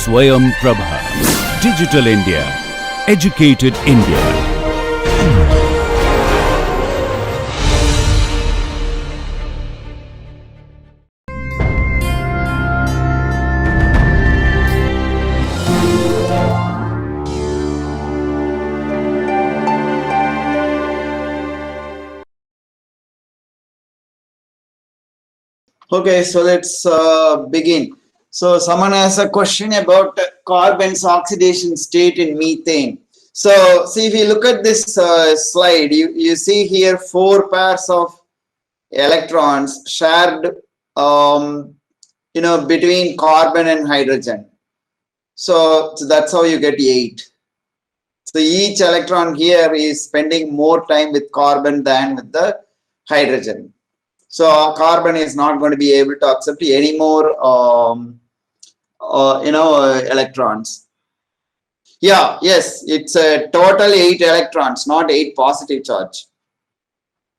Swayam Prabha. Digital India. Educated India. Okay, so let's begin. So someone has a question about carbon's oxidation state in methane. So see, if you look at this slide, you see here 4 pairs of electrons shared between carbon and hydrogen. So that's how you get 8. So each electron here is spending more time with carbon than with the hydrogen. So carbon is not going to be able to accept any more electrons. Yeah, yes, it's a total 8 electrons, not 8 positive charge.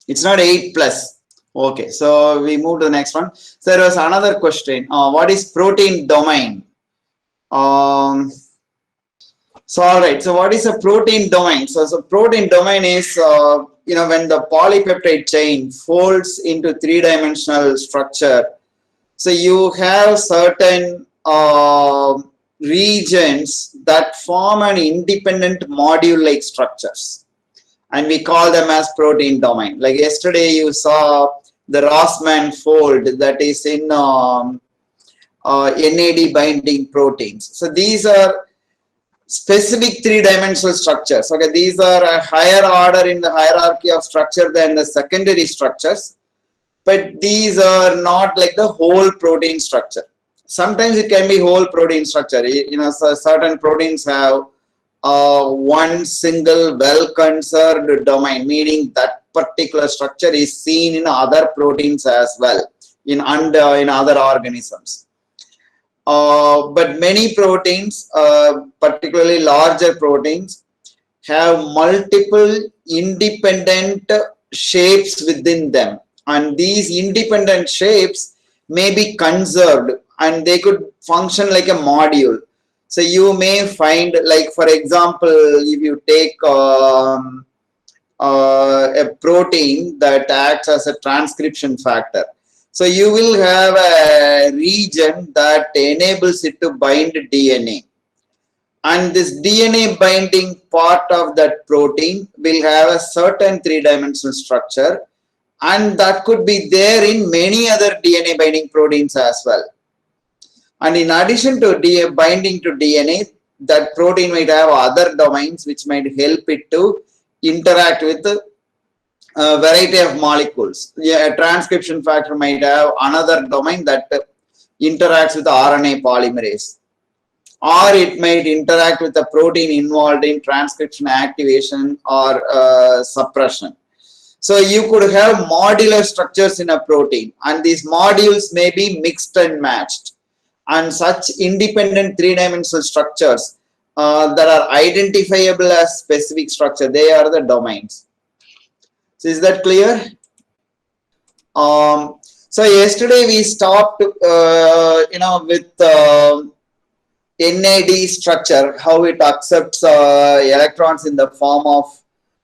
It's not 8 plus. Okay, so we move to the next one. So there was another question. What is protein domain? So all right, so what is a protein domain? So protein domain is when the polypeptide chain folds into 3-dimensional structure. So you have certain regions that form an independent module-like structures, and we call them as protein domain. Like yesterday, you saw the Rossmann fold that is in NAD binding proteins. So these are specific 3-dimensional structures. Okay, these are a higher order in the hierarchy of structure than the secondary structures, but these are not like the whole protein structure. Sometimes it can be whole protein structure. So certain proteins have one single well-conserved domain, meaning that particular structure is seen in other proteins as well, in other organisms. But many proteins, particularly larger proteins, have multiple independent shapes within them, and these independent shapes may be conserved and they could function like a module. So you may find, like for example, if you take a protein that acts as a transcription factor, so you will have a region that enables it to bind DNA. And this DNA binding part of that protein will have a certain 3-dimensional structure, and that could be there in many other DNA binding proteins as well. And in addition to binding to DNA, that protein might have other domains which might help it to interact with a variety of molecules. Yeah, a transcription factor might have another domain that interacts with the RNA polymerase, or it might interact with the protein involved in transcription activation or suppression. So you could have modular structures in a protein, and these modules may be mixed and matched. And such independent 3-dimensional structures that are identifiable as specific structure, they are the domains. So is that clear? So yesterday we stopped, with NAD structure, how it accepts electrons in the form of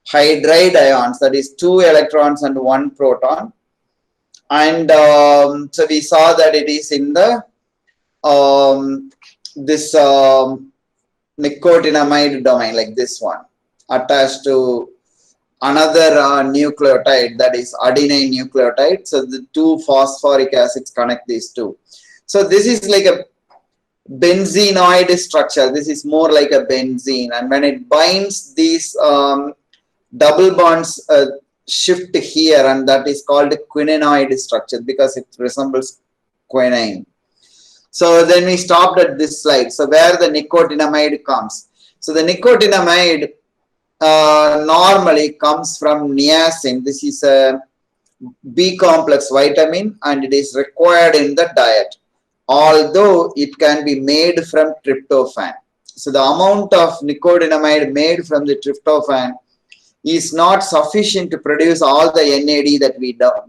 hydride ions, that is 2 electrons and 1 proton. And so we saw that it is in the this nicotinamide domain, like this one, attached to another nucleotide, that is adenine nucleotide. So the 2 phosphoric acids connect these two. So this is like a benzenoid structure. This is more like a benzene, and when it binds, these double bonds shift here, and that is called a quininoid structure because it resembles quinine. So then we stopped at this slide. So where the nicotinamide comes. So the nicotinamide normally comes from niacin. This is a B complex vitamin, and it is required in the diet, although it can be made from tryptophan. So the amount of nicotinamide made from the tryptophan is not sufficient to produce all the NAD that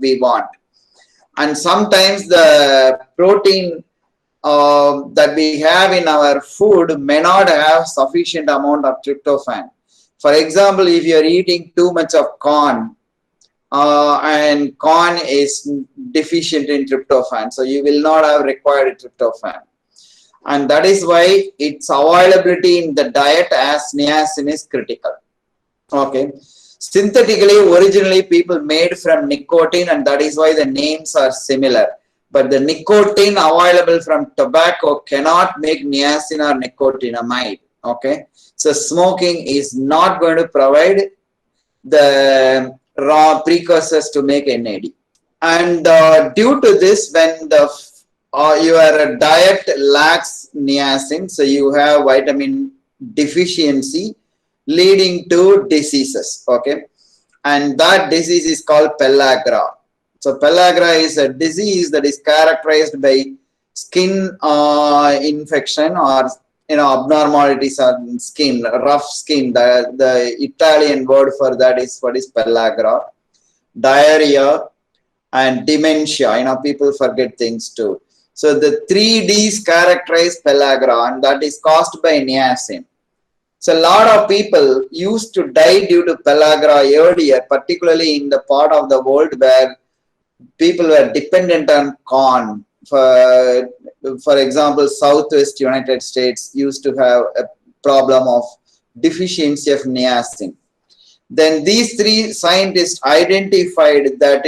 we want. And sometimes the protein that we have in our food may not have sufficient amount of tryptophan. For example, if you are eating too much of corn, and corn is deficient in tryptophan, so you will not have required tryptophan. And that is why its availability in the diet as niacin is critical. Okay. Synthetically, originally people made from nicotine, and that is why the names are similar. But the nicotine available from tobacco cannot make niacin or nicotinamide. Okay. So smoking is not going to provide the raw precursors to make NAD. And due to this, when the your diet lacks niacin, so you have vitamin deficiency, leading to diseases. Okay, and that disease is called pellagra. So pellagra is a disease that is characterized by skin infection, or abnormalities on skin, rough skin. The Italian word for that is what is pellagra. Diarrhea and dementia. People forget things too. So the 3Ds characterize pellagra, and that is caused by niacin. So a lot of people used to die due to pellagra earlier, particularly in the part of the world where people were dependent on corn. For example, Southwest United States used to have a problem of deficiency of niacin. Then these three scientists identified that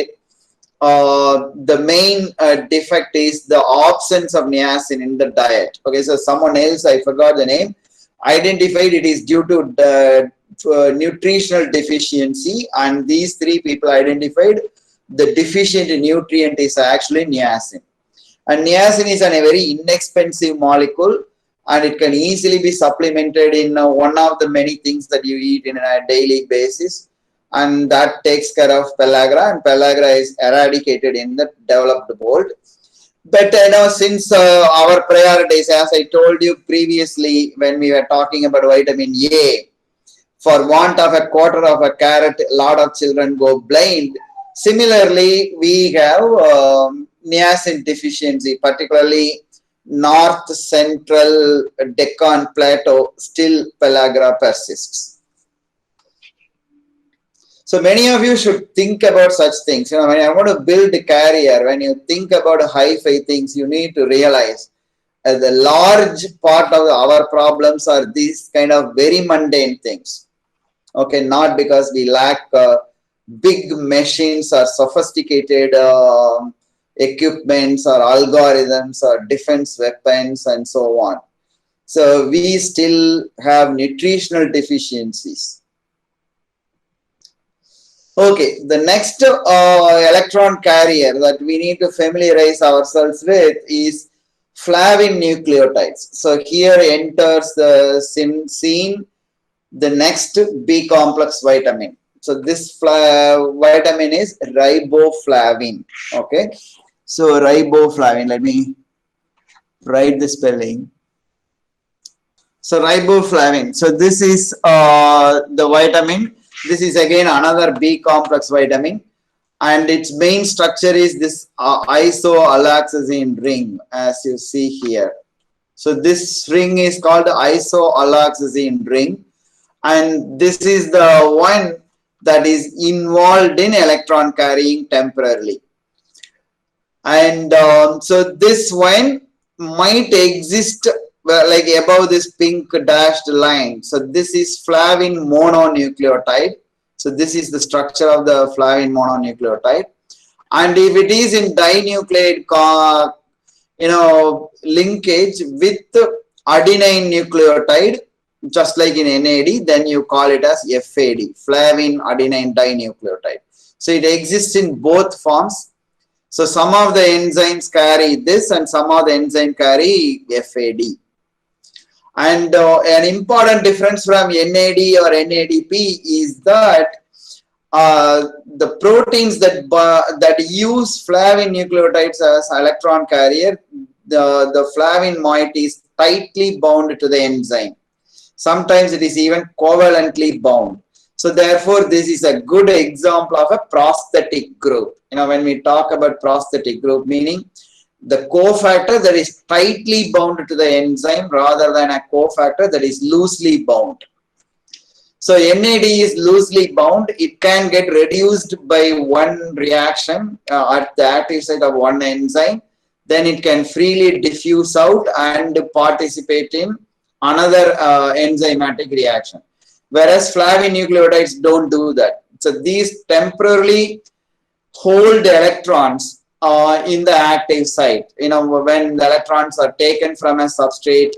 the main defect is the absence of niacin in the diet. Okay, so someone else, I forgot the name, identified it is due to the nutritional deficiency, and these three people identified the deficient nutrient is actually niacin. And niacin is a very inexpensive molecule, and it can easily be supplemented in one of the many things that you eat in a daily basis, and that takes care of pellagra, and pellagra is eradicated in the developed world. But since our priorities, as I told you previously when we were talking about vitamin A, for want of a quarter of a carrot, a lot of children go blind. Similarly, we have niacin deficiency, particularly north central Deccan Plateau, still pellagra persists. So many of you should think about such things. When I want to build a career, when you think about hi-fi things, you need to realize the large part of our problems are these kind of very mundane things. Okay, not because we lack big machines or sophisticated equipments or algorithms or defense weapons and so on. So we still have nutritional deficiencies. Okay, the next electron carrier that we need to familiarize ourselves with is flavin nucleotides. So here enters the scene the next B complex vitamin. So this vitamin is riboflavin. Okay, so riboflavin, let me write the spelling. So riboflavin. So this is the vitamin. This is again another B complex vitamin, and its main structure is this isoalloxazine ring, as you see here. So this ring is called isoalloxazine ring, and this is the one that is involved in electron carrying temporarily. And so this one might exist like above this pink dashed line. So this is flavin mononucleotide. So this is the structure of the flavin mononucleotide. And if it is in dinucleotide linkage with adenine nucleotide, just like in NAD, then you call it as FAD, flavin adenine dinucleotide. So it exists in both forms. So some of the enzymes carry this and some of the enzymes carry FAD. And an important difference from NAD or NADP is that the proteins that use flavin nucleotides as electron carrier, the flavin moiety is tightly bound to the enzyme. Sometimes it is even covalently bound. So therefore, this is a good example of a prosthetic group. When we talk about prosthetic group, meaning the cofactor that is tightly bound to the enzyme rather than a cofactor that is loosely bound. So NAD is loosely bound. It can get reduced by one reaction at the active site of one enzyme. Then it can freely diffuse out and participate in another enzymatic reaction. Whereas flavinucleotides don't do that. So these temporarily hold electrons in the active site. You know, when the electrons are taken from a substrate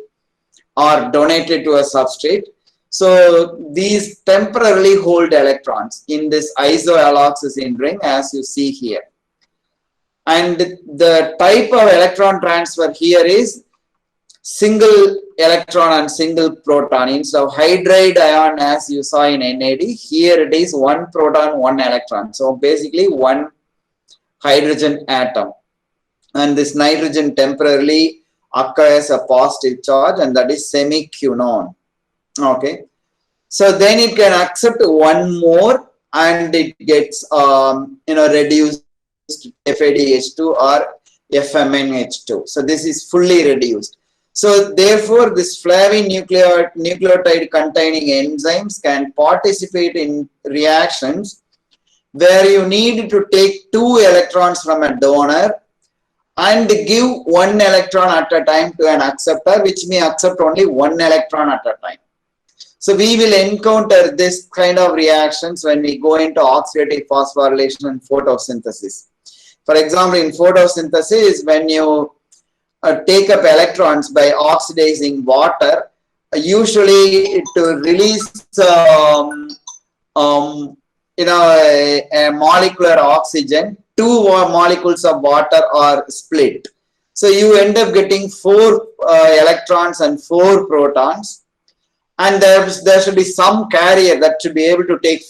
or donated to a substrate. So these temporarily hold electrons in this isoalloxyzine ring, as you see here. And the type of electron transfer here is single electron and single proton. Instead of hydride ion as you saw in NAD, here it is one proton, one electron. So basically one hydrogen atom. And this nitrogen temporarily occurs a positive charge, and that is semiquinone. Okay. So then it can accept one more and it gets reduced to FADH2 or FMNH2. So this is fully reduced. So therefore, this flavinucleotide containing enzymes can participate in reactions where you need to take 2 electrons from a donor and give 1 electron at a time to an acceptor, which may accept only 1 electron at a time. So we will encounter this kind of reactions when we go into oxidative phosphorylation and photosynthesis. For example, in photosynthesis, when you take up electrons by oxidizing water, usually to release a molecular oxygen, 2 molecules of water are split. So you end up getting 4 electrons and 4 protons, and there should be some carrier that should be able to take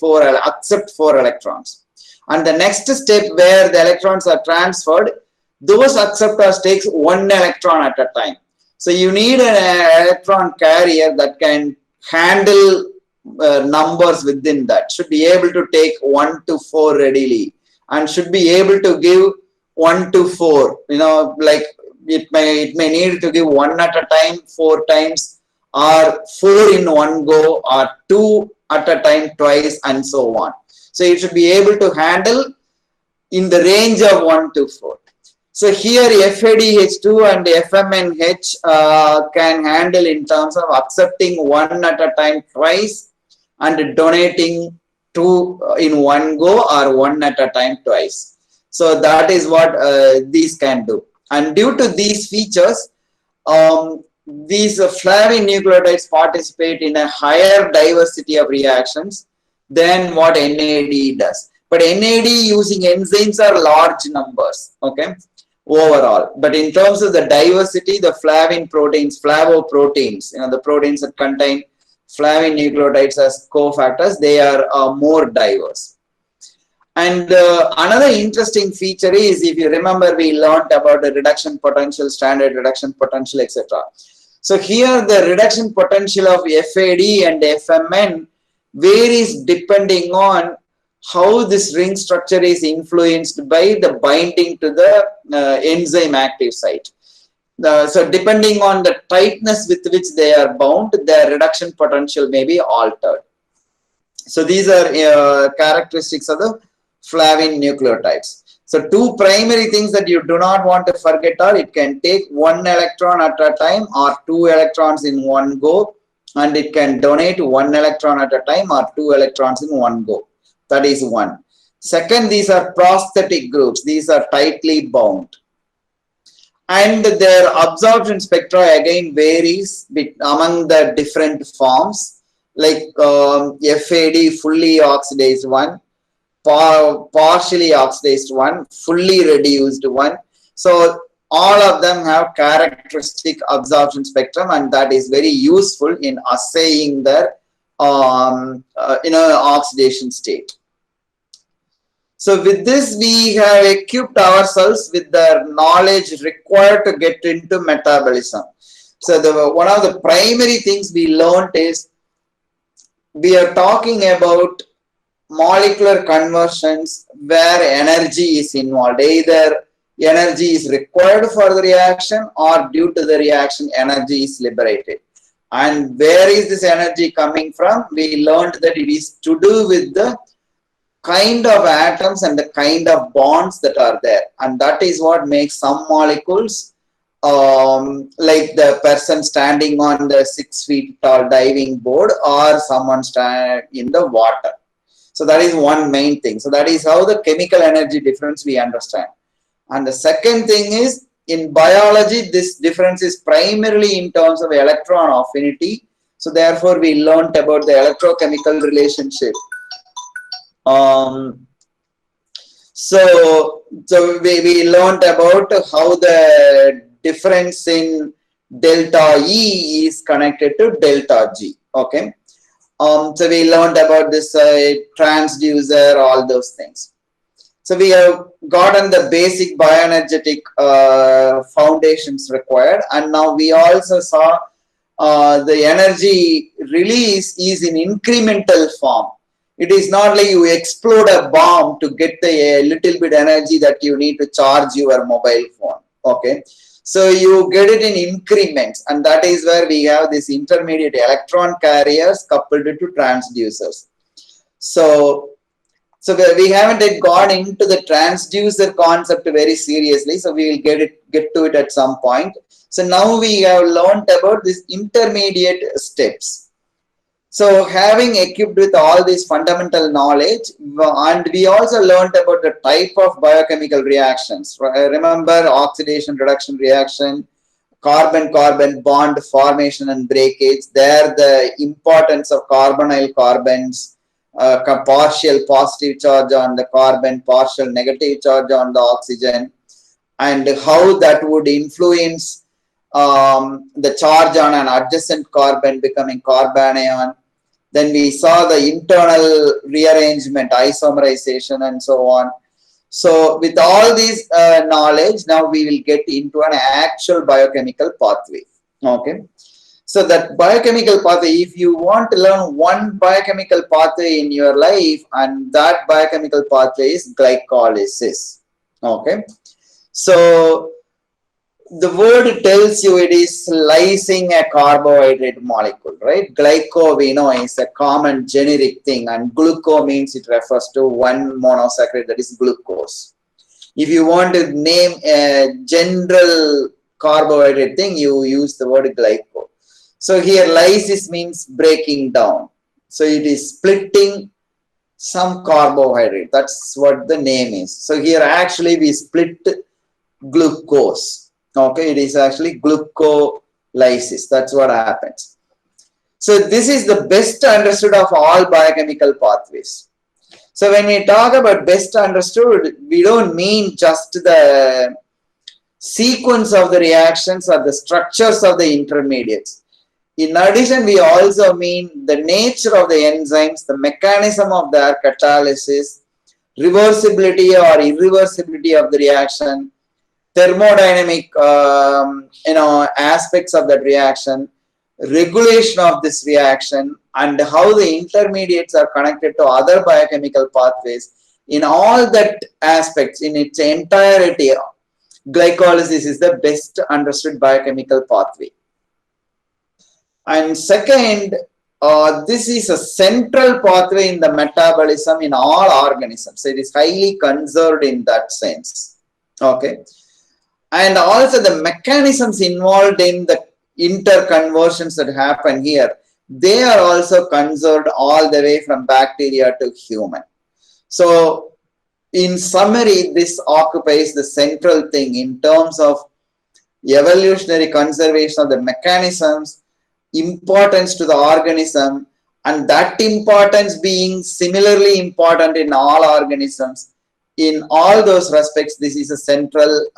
accept 4 electrons. And the next step where the electrons are transferred, those acceptors takes 1 electron at a time. So you need an electron carrier that can handle numbers within that, should be able to take 1 to 4 readily, and should be able to give 1 to 4. You know, like it may need to give 1 at a time 4 times, or 4 in one go, or 2 at a time twice, and so on. So it should be able to handle in the range of 1 to 4. So here FADH2 and FMNH can handle in terms of accepting 1 at a time twice and donating 2 in one go, or 1 at a time twice. So that is what these can do. And due to these features, these flavinucleotides participate in a higher diversity of reactions than what NAD does. But NAD using enzymes are large numbers, okay, overall. But in terms of the diversity, the flavin proteins, flavoproteins, the proteins that contain flavinucleotides as cofactors, they are more diverse. And another interesting feature is, if you remember, we learned about the reduction potential, standard reduction potential, etc. So here the reduction potential of FAD and FMN varies depending on how this ring structure is influenced by the binding to the enzyme active site. So depending on the tightness with which they are bound, their reduction potential may be altered. So these are characteristics of the flavinucleotides. So 2 primary things that you do not want to forget are, it can take 1 electron at a time or 2 electrons in one go, and it can donate 1 electron at a time or 2 electrons in one go. That is one. Second, these are prosthetic groups. These are tightly bound. And their absorption spectra again varies among the different forms, like FAD, fully oxidized one, partially oxidized one, fully reduced one. So all of them have characteristic absorption spectrum, and that is very useful in assaying their oxidation state. So with this, we have equipped ourselves with the knowledge required to get into metabolism. So one of the primary things we learned is, we are talking about molecular conversions where energy is involved, either energy is required for the reaction, or due to the reaction energy is liberated. And where is this energy coming from? We learned that it is to do with the kind of atoms and the kind of bonds that are there, and that is what makes some molecules, like the person standing on the 6 feet tall diving board, or someone stand in the water. So that is one main thing. So that is how the chemical energy difference we understand. And the second thing is, in biology, this difference is primarily in terms of electron affinity. So therefore, we learned about the electrochemical relationship. So we learned about how the difference in delta E is connected to delta G. Okay. So we learned about this transducer, all those things. So we have gotten the basic bioenergetic foundations required, and now we also saw the energy release is in incremental form. It is not like you explode a bomb to get the little bit energy that you need to charge your mobile phone. Okay, so you get it in increments, and that is where we have this intermediate electron carriers coupled to transducers. So we haven't yet gone into the transducer concept very seriously, so we will get to it at some point. So now we have learned about these intermediate steps. So having equipped with all this fundamental knowledge, and we also learned about the type of biochemical reactions. Remember, oxidation reduction reaction, carbon-carbon bond formation and breakage. There, the importance of carbonyl carbons, partial positive charge on the carbon, partial negative charge on the oxygen, and how that would influence the charge on an adjacent carbon becoming carbanion. Then we saw the internal rearrangement, isomerization, and so on. So with all this knowledge, now we will get into an actual biochemical pathway. Okay. So that biochemical pathway, if you want to learn one biochemical pathway in your life, and that biochemical pathway is glycolysis. Okay. So the word tells you it is lysing a carbohydrate molecule, right? Glyco, we know, is a common generic thing, and gluco means it refers to one monosaccharide, that is glucose. If you want to name a general carbohydrate thing, you use the word glyco. So here lysis means breaking down. So it is splitting some carbohydrate. That's what the name is. So here actually we split glucose. Okay, it is actually glucolysis. That's what happens. So this is the best understood of all biochemical pathways. So when we talk about best understood, we don't mean just the sequence of the reactions or the structures of the intermediates. In addition, we also mean the nature of the enzymes, the mechanism of their catalysis, reversibility or irreversibility of the reaction, thermodynamic aspects of that reaction, regulation of this reaction, and how the intermediates are connected to other biochemical pathways. In all that aspects, in its entirety, glycolysis is the best understood biochemical pathway. And second, this is a central pathway in the metabolism in all organisms. So it is highly conserved in that sense. Okay. And also the mechanisms involved in the interconversions that happen here, they are also conserved all the way from bacteria to human. So in summary, this occupies the central thing in terms of evolutionary conservation of the mechanisms, importance to the organism, and that importance being similarly important in all organisms. In all those respects, this is a central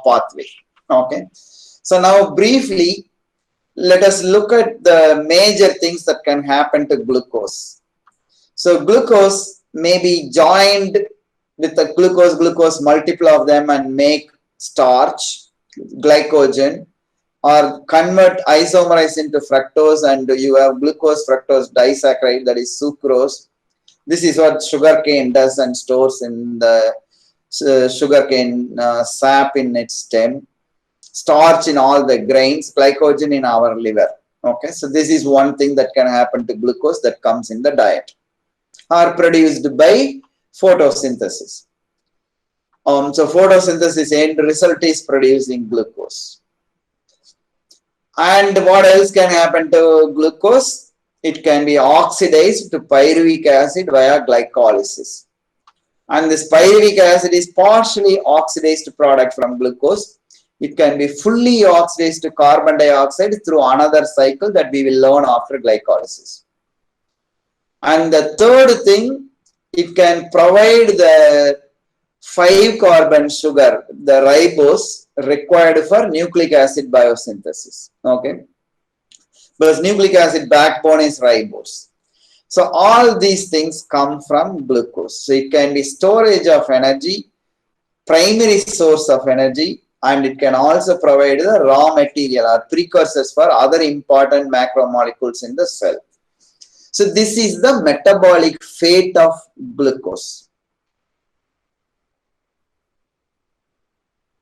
pathway. Okay. So now briefly, let us look at the major things that can happen to glucose. So glucose may be joined with the glucose multiple of them and make starch, glycogen, or convert, isomerize into fructose, and you have glucose fructose disaccharide, that is sucrose. This is what sugarcane does and stores in the sugarcane sap in its stem, starch in all the grains, glycogen in our liver. Okay, so this is one thing that can happen to glucose that comes in the diet, are produced by photosynthesis. So photosynthesis end result is producing glucose. And what else can happen to glucose? It can be oxidized to pyruvic acid via glycolysis. And this pyruvic acid is partially oxidized product from glucose. It can be fully oxidized to carbon dioxide through another cycle that we will learn after glycolysis. And the third thing, it can provide the 5-carbon sugar, the ribose required for nucleic acid biosynthesis. Okay, because nucleic acid backbone is ribose. So all these things come from glucose. So it can be storage of energy, primary source of energy, and it can also provide the raw material or precursors for other important macromolecules in the cell. So this is the metabolic fate of glucose.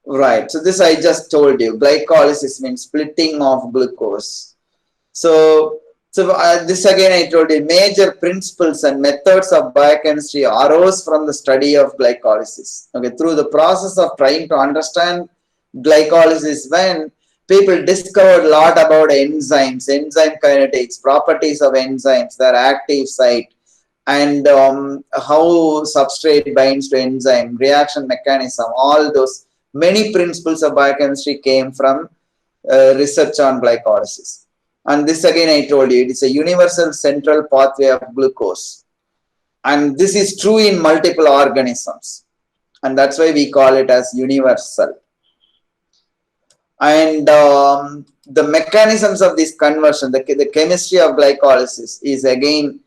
Right, so this I just told you, glycolysis means splitting of glucose. So this again I told you, major principles and methods of biochemistry arose from the study of glycolysis. Okay, through the process of trying to understand glycolysis, when people discovered a lot about enzymes, enzyme kinetics, properties of enzymes, their active site, and how substrate binds to enzyme, reaction mechanism, all those many principles of biochemistry came from research on glycolysis. And this again I told you, it is a universal central pathway of glucose. And this is true in multiple organisms. And that's why we call it as universal. And the mechanisms of this conversion, the chemistry of glycolysis is again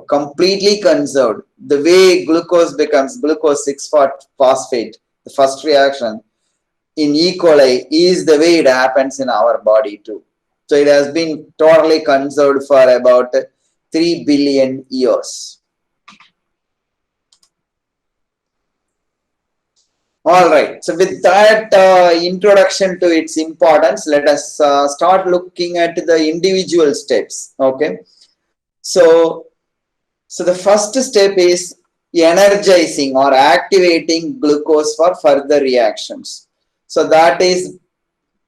completely conserved. The way glucose becomes glucose 6-phosphate, the first reaction in E. coli, is the way it happens in our body too. So it has been totally conserved for about 3 billion years. All right. So with that introduction to its importance, let us start looking at the individual steps. Okay. So the first step is energizing or activating glucose for further reactions. So that is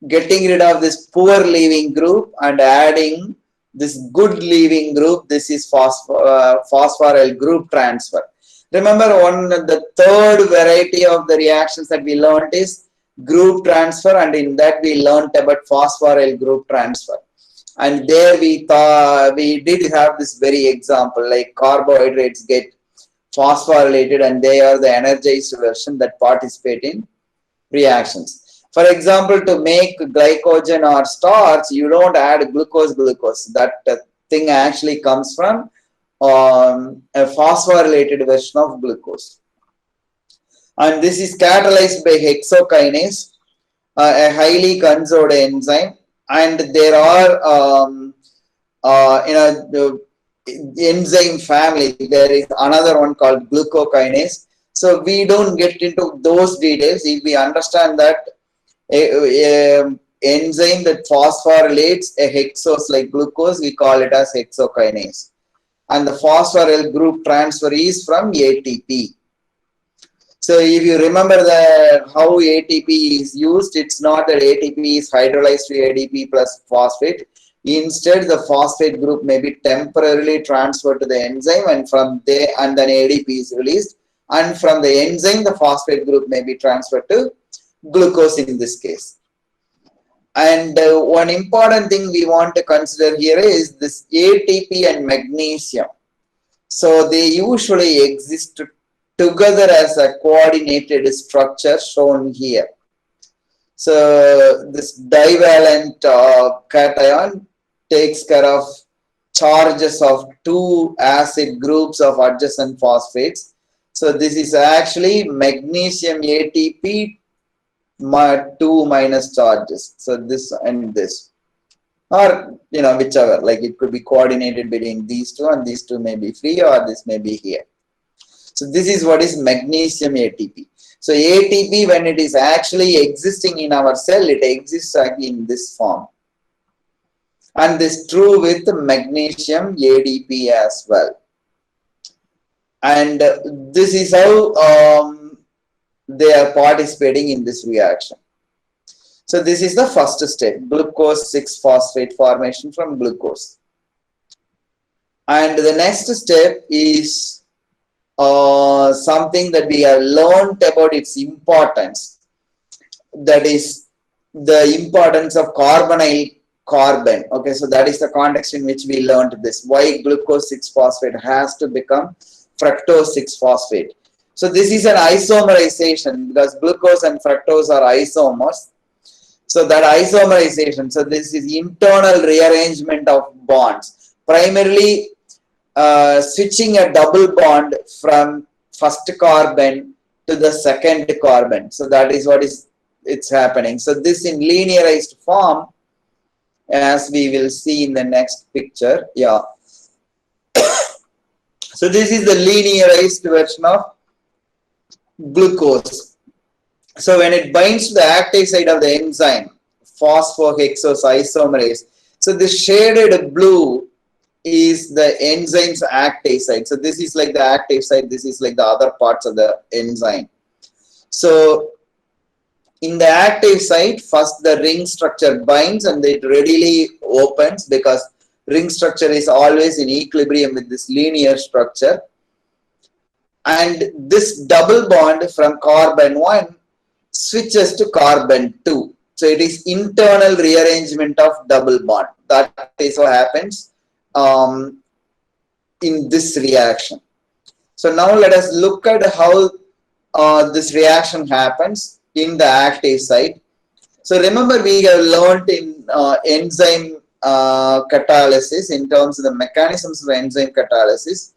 getting rid of this poor leaving group and adding this good leaving group. This is phosphoryl group transfer. Remember, the third variety of the reactions that we learned is group transfer, and in that we learned about phosphoryl group transfer. And there we did have this very example, like carbohydrates get phosphorylated and they are the energized version that participate in reactions. For example, to make glycogen or starch, you don't add glucose. That thing actually comes from a phosphorylated version of glucose. And this is catalyzed by hexokinase, a highly conserved enzyme. And there are, the enzyme family, there is another one called glucokinase. So we don't get into those details. If we understand that enzyme that phosphorylates a hexose like glucose, we call it as hexokinase. And the phosphoryl group transfer is from ATP. So if you remember how ATP is used, it's not that ATP is hydrolyzed to ADP plus phosphate. Instead, the phosphate group may be temporarily transferred to the enzyme, and from there, and then ADP is released. And from the enzyme, the phosphate group may be transferred to glucose in this case. And one important thing we want to consider here is this ATP and magnesium. So they usually exist together as a coordinated structure shown here. So this divalent cation takes care of charges of 2 acid groups of adjacent phosphates. So this is actually magnesium ATP 2 minus charges. So this and this, or whichever, like it could be coordinated between these two, and these two may be free, or this may be here. So this is what is magnesium ATP. So ATP, when it is actually existing in our cell, it exists in this form. And this is true with magnesium ADP as well. And this is how they are participating in this reaction. So this is the first step, glucose 6-phosphate formation from glucose. And the next step is something that we have learned about its importance. That is the importance of carbonyl carbon. Okay, so that is the context in which we learned this. Why glucose 6-phosphate has to become fructose 6-phosphate. So this is an isomerization because glucose and fructose are isomers. So that isomerization, so this is internal rearrangement of bonds. Primarily switching a double bond from first carbon to the second carbon. So that is what it's happening. So this in linearized form, as we will see in the next picture. Yeah. So this is the linearized version of glucose. So when it binds to the active site of the enzyme, phosphohexose isomerase, so this shaded blue is the enzyme's active site. So this is like the active site, this is like the other parts of the enzyme. So in the active site, first the ring structure binds and it readily opens because ring structure is always in equilibrium with this linear structure. And this double bond from carbon 1 switches to carbon 2. So it is internal rearrangement of double bond. That is what happens in this reaction. So now let us look at how this reaction happens in the active site. So remember, we have learned in enzyme catalysis in terms of the mechanisms of enzyme catalysis.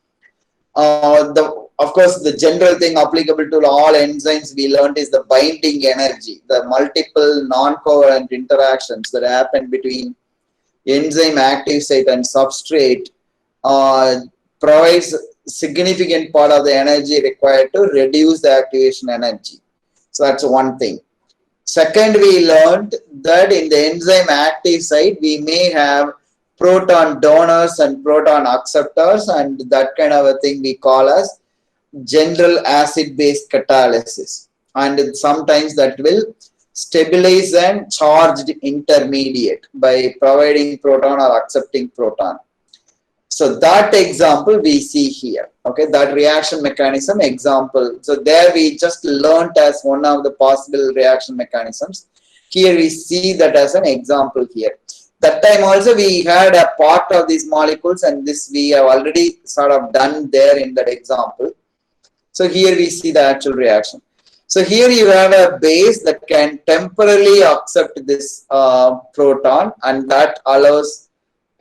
Of course, the general thing applicable to all enzymes we learned is the binding energy, the multiple non-covalent interactions that happen between enzyme active site and substrate provides significant part of the energy required to reduce the activation energy. So that's one thing. Second, we learned that in the enzyme active site, we may have proton donors and proton acceptors, and that kind of a thing we call as general acid-base catalysis. And sometimes that will stabilize and charged intermediate by providing proton or accepting proton. So that example we see here, okay, that reaction mechanism example. So there we just learned as one of the possible reaction mechanisms. Here we see that as an example here. That time also we had a part of these molecules, and this we have already sort of done there in that example. So here we see the actual reaction. So here you have a base that can temporarily accept this proton, and that allows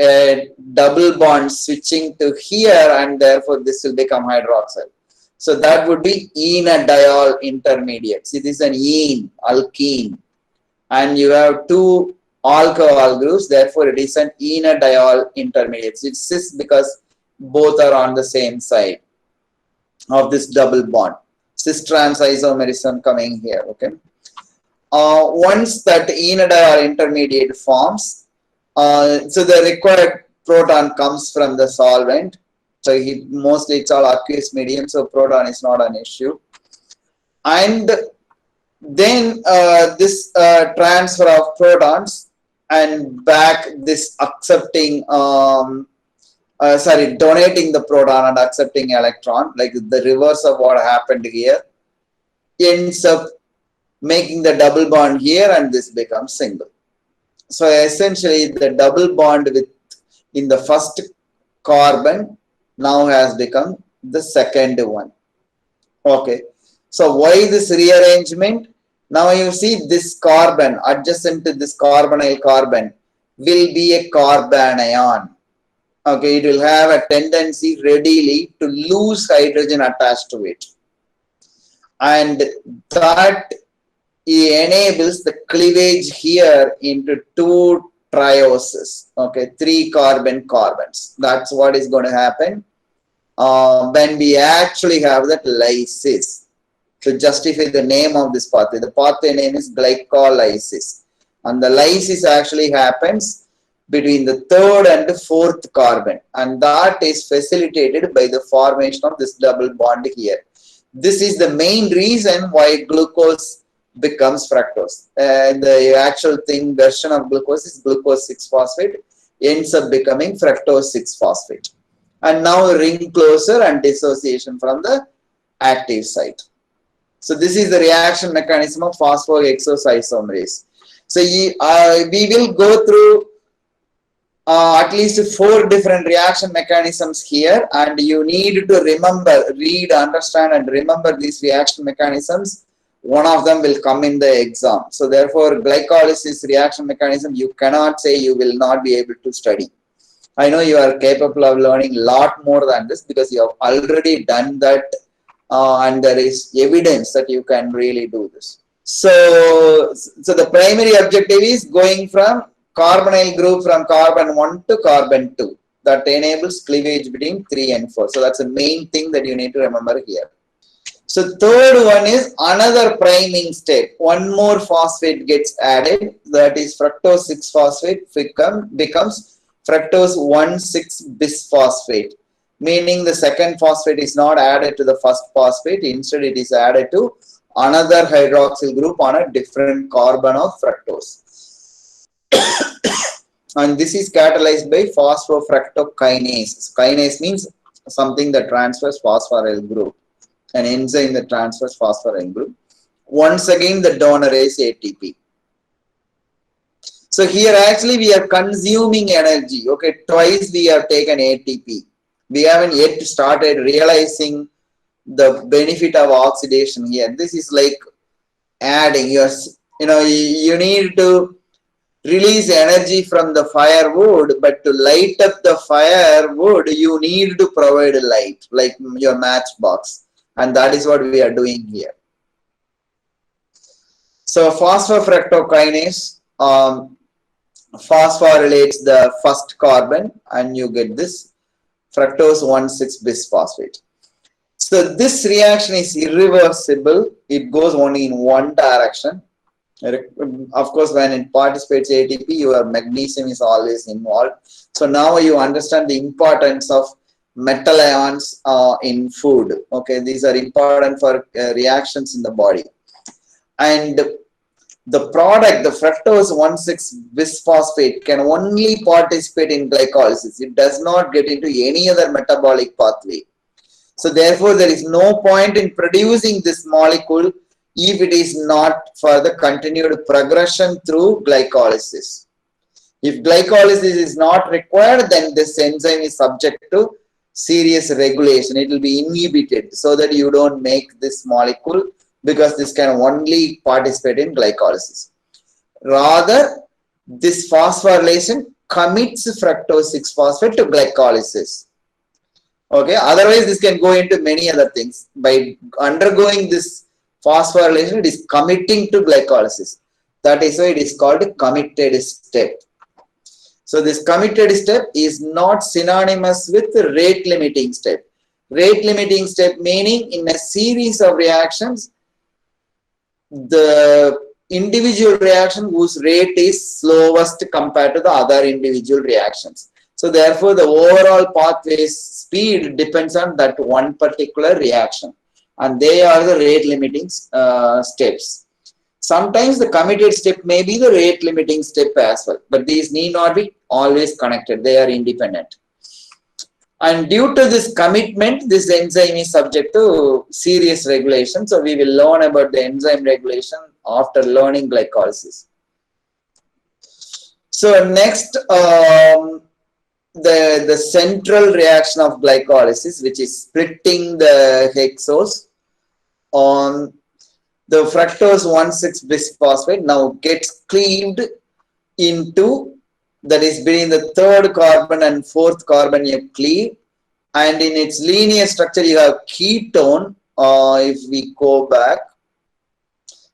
a double bond switching to here, and therefore this will become hydroxyl. So that would be enediol intermediate. See, this is an ene, alkene, and you have two alcohol groups, therefore it is an enediol intermediate. So it's cis because both are on the same side of this double bond. Cis trans isomerism coming here. Okay. Once that enediol intermediate forms, so the required proton comes from the solvent. So mostly it's all aqueous medium, so proton is not an issue. And then this transfer of protons and back this accepting, donating the proton and accepting electron, like the reverse of what happened here, ends up making the double bond here, and this becomes single. So essentially the double bond in the first carbon now has become the second one. Okay. So why this rearrangement? Now you see this carbon adjacent to this carbonyl carbon will be a carbanion. Okay, it will have a tendency readily to lose hydrogen attached to it. And that enables the cleavage here into two trioses. Okay, 3 carbon carbons. That's what is going to happen when we actually have that lysis. to justify the name of this pathway. The pathway name is glycolysis. And the lysis actually happens between the third and fourth carbon. And that is facilitated by the formation of this double bond here. This is the main reason why glucose becomes fructose. The actual version of glucose is glucose 6-phosphate, ends up becoming fructose 6-phosphate. And now ring closure and dissociation from the active site. So this is the reaction mechanism of phosphohexosisomerase. So we will go through at least 4 different reaction mechanisms here, and you need to remember, read, understand and remember these reaction mechanisms. One of them will come in the exam. So therefore, glycolysis reaction mechanism, you cannot say you will not be able to study. I know you are capable of learning a lot more than this because you have already done that, and there is evidence that you can really do this. So the primary objective is going from carbonyl group from carbon 1 to carbon 2. That enables cleavage between 3 and 4. So that's the main thing that you need to remember here. So third one is another priming step. One more phosphate gets added, that is fructose 6-phosphate becomes fructose 1,6-bisphosphate, meaning the second phosphate is not added to the first phosphate, instead it is added to another hydroxyl group on a different carbon of fructose. And this is catalyzed by phosphofructokinase. Kinase means something that transfers phosphoryl group, an enzyme that transfers phosphoryl group. Once again, the donor is ATP. So here actually we are consuming energy. Okay, twice we have taken ATP. We haven't yet started realizing the benefit of oxidation here. This is like adding. You need to release energy from the firewood, but to light up the firewood, you need to provide light, like your matchbox. And that is what we are doing here. So phosphofructokinase phosphorylates the first carbon and you get this fructose 1,6-bisphosphate. So this reaction is irreversible. It goes only in one direction. Of course, when it participates ATP, your magnesium is always involved. So now you understand the importance of metal ions in food. Okay, these are important for reactions in the body. And the product, the fructose 1,6-bisphosphate, can only participate in glycolysis. It does not get into any other metabolic pathway. So therefore, there is no point in producing this molecule if it is not for the continued progression through glycolysis. If glycolysis is not required, then this enzyme is subject to serious regulation. It will be inhibited so that you don't make this molecule, because this can only participate in glycolysis. Rather, this phosphorylation commits fructose 6-phosphate to glycolysis. Okay, otherwise this can go into many other things. By undergoing this phosphorylation, it is committing to glycolysis. That is why it is called a committed step. So this committed step is not synonymous with the rate limiting step. Rate limiting step meaning in a series of reactions, the individual reaction whose rate is slowest compared to the other individual reactions. So therefore, the overall pathway speed depends on that one particular reaction, and they are the rate limiting steps. Sometimes the committed step may be the rate limiting step as well, but these need not be always connected. They are independent. And due to this commitment, this enzyme is subject to serious regulation. So we will learn about the enzyme regulation after learning glycolysis. So next, the central reaction of glycolysis, which is splitting the hexose on the fructose 1,6-bisphosphate, now gets cleaved into, that is between the third carbon and fourth carbon you cleave, and in its linear structure you have ketone. If we go back,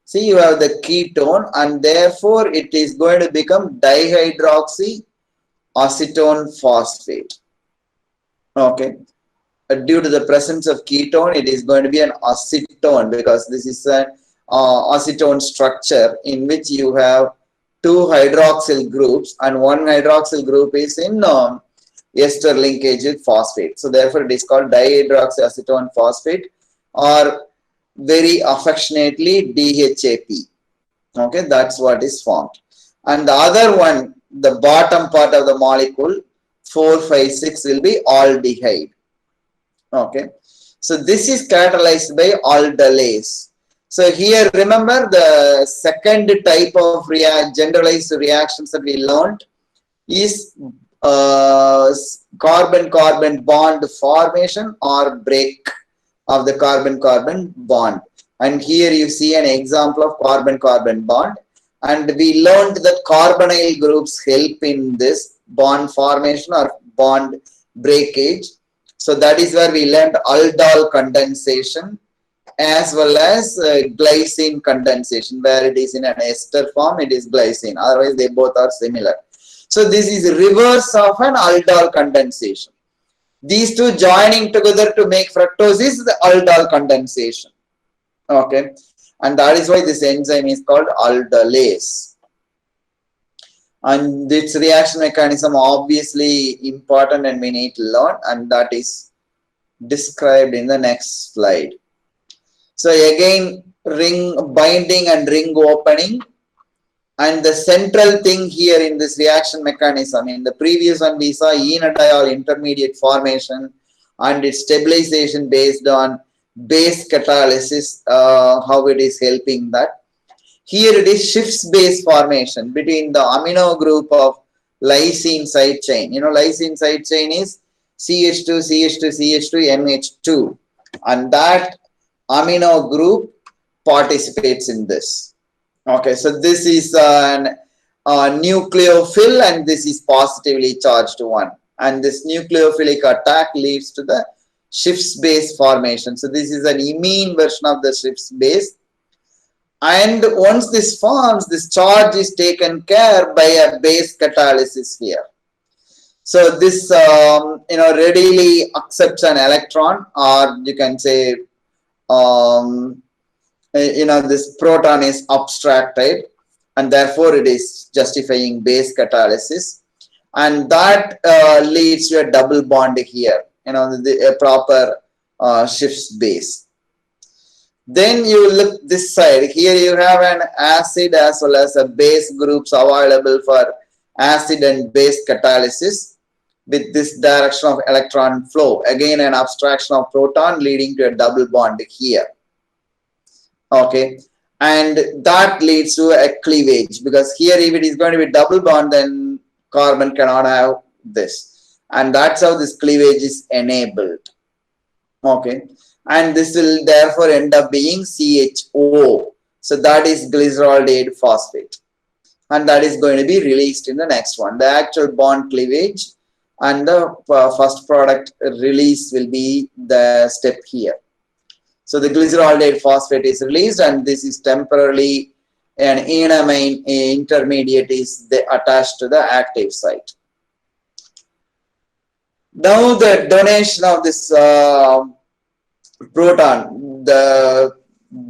see, you have the ketone, and therefore it is going to become dihydroxy acetone phosphate. Okay, due to the presence of ketone, it is going to be an acetone, because this is an acetone structure in which you have two hydroxyl groups, and one hydroxyl group is in ester linkage with phosphate. So therefore it is called dihydroxyacetone phosphate, or very affectionately DHAP. Okay, that's what is formed. And the other one, the bottom part of the molecule 4, 5, 6 will be aldehyde. Okay, so this is catalyzed by aldolase. So here remember the second type of generalized reactions that we learned is carbon-carbon bond formation or break of the carbon-carbon bond. And here you see an example of carbon-carbon bond. And we learned that carbonyl groups help in this bond formation or bond breakage. So that is where we learned aldol condensation as well as glycine condensation, where it is in an ester form, it is glycine. Otherwise, they both are similar. So this is reverse of an aldol condensation. These two joining together to make fructose is the aldol condensation. Okay, and that is why this enzyme is called aldolase. And its reaction mechanism obviously important and we need to learn, and that is described in the next slide. So again, ring binding and ring opening. And the central thing here in this reaction mechanism, in the previous one we saw enediol intermediate formation and its stabilization based on base catalysis, how it is helping that. Here it is Schiff's base formation between the amino group of lysine side chain. You know, lysine side chain is CH2, CH2, CH2, NH2. And that amino group participates in this. Okay, so this is a nucleophile and this is positively charged one. And this nucleophilic attack leads to the Schiff's base formation. So this is an imine version of the Schiff's base. And once this forms, this charge is taken care by a base catalysis here. So this, readily accepts an electron, or you can say, this proton is abstracted, and therefore it is justifying base catalysis. And that leads to a double bond here, a proper Schiff's base. Then you look this side. Here you have an acid as well as a base groups available for acid and base catalysis with this direction of electron flow. Again, an abstraction of proton leading to a double bond here. Okay, and that leads to a cleavage, because here if it is going to be double bond, then carbon cannot have this. And that's how this cleavage is enabled. Okay. And this will therefore end up being CHO. So that is glyceraldehyde phosphate. And that is going to be released in the next one. The actual bond cleavage and the first product release will be the step here. So the glyceraldehyde phosphate is released, and this is temporarily an enamine intermediate is attached to the active site. Now the donation of this proton, the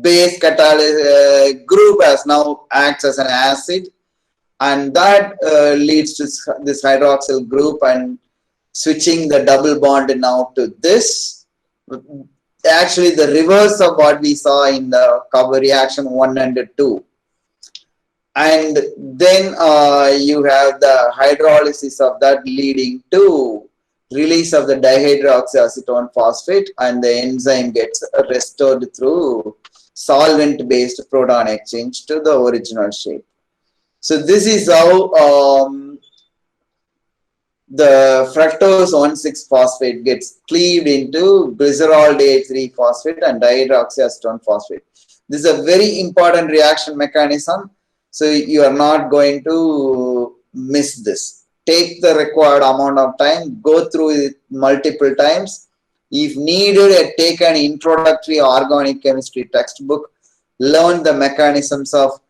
base catalyst group has now acts as an acid, and that leads to this hydroxyl group and switching the double bond now to this. Actually the reverse of what we saw in the cover reaction 1 and 2. And then you have the hydrolysis of that leading to release of the dihydroxyacetone phosphate, and the enzyme gets restored through solvent based proton exchange to the original shape. So this is how the fructose 1,6-phosphate gets cleaved into glyceraldehyde 3-phosphate and dihydroxyacetone phosphate. This is a very important reaction mechanism, so you are not going to miss this. Take the required amount of time, go through it multiple times. If needed, take an introductory organic chemistry textbook, learn the mechanisms of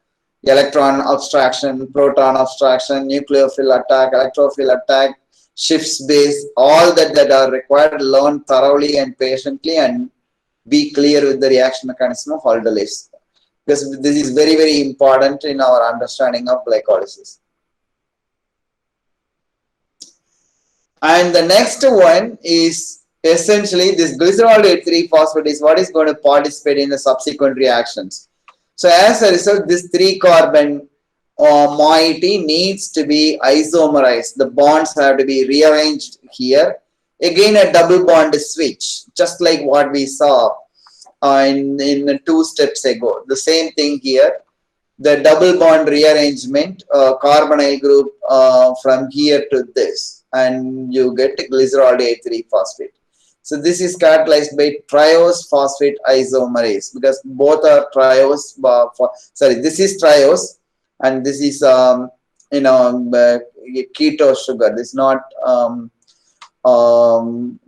electron abstraction, proton abstraction, nucleophile attack, electrophile attack, shifts base, all that are required, learn thoroughly and patiently and be clear with the reaction mechanism of aldolase. Because this is very, very important in our understanding of glycolysis. And the next one is essentially this glycerol 3 phosphate is what is going to participate in the subsequent reactions. So as a result, this 3 carbon moiety needs to be isomerized. The bonds have to be rearranged here. Again, a double bond switch, just like what we saw in 2 steps ago. The same thing here. The double bond rearrangement, carbonyl group from here to this, and you get glycerol 3 phosphate. So this is catalyzed by triose phosphate isomerase, because both are triose. This is triose, and this is keto sugar. This is not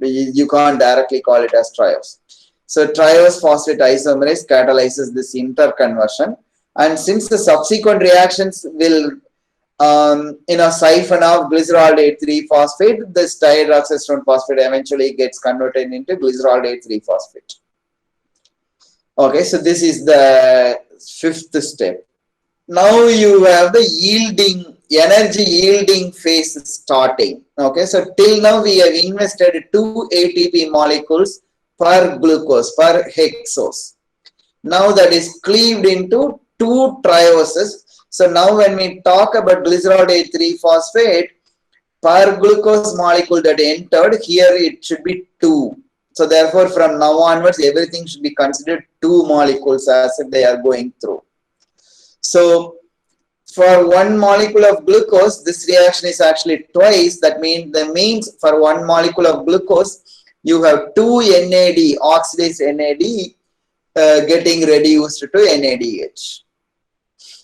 you can't directly call it as triose. So triose phosphate isomerase catalyzes this interconversion, and since the subsequent reactions will siphon off glycerol 3 phosphate, this dihydroxysterone phosphate eventually gets converted into glycerol 3 phosphate. Okay, so this is the 5th step. Now you have the energy yielding phase starting. Okay, so till now we have invested 2 ATP molecules per glucose, per hexose. Now that is cleaved into 2 trioses. So now when we talk about glycerol 3 phosphate, per glucose molecule that entered, here it should be 2. So therefore from now onwards everything should be considered 2 molecules as if they are going through. So for 1 molecule of glucose, this reaction is actually twice. That means for 1 molecule of glucose, you have 2 NAD, oxidized NAD getting reduced to NADH.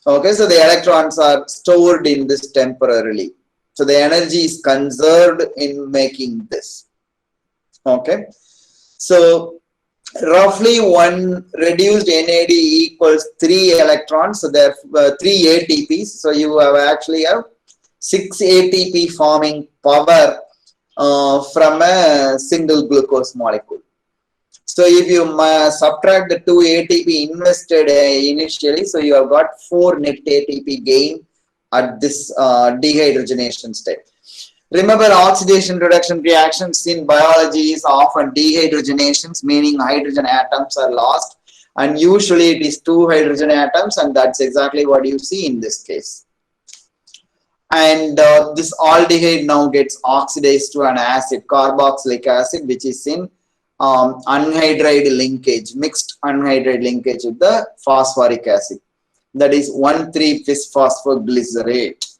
Okay, so the electrons are stored in this temporarily. So the energy is conserved in making this. Okay, so roughly 1 reduced NAD equals 3 electrons. So there are 3 ATPs. So you actually have 6 ATP forming power from a single glucose molecule. So if you subtract the 2 ATP invested initially, so you have got 4 net ATP gain at this dehydrogenation step. Remember, oxidation reduction reactions in biology is often dehydrogenations, meaning hydrogen atoms are lost, and usually it is 2 hydrogen atoms, and that's exactly what you see in this case. And this aldehyde now gets oxidized to an acid, carboxylic acid, which is in anhydride linkage, mixed anhydride linkage with the phosphoric acid. That is 1,3-bisphosphoglycerate.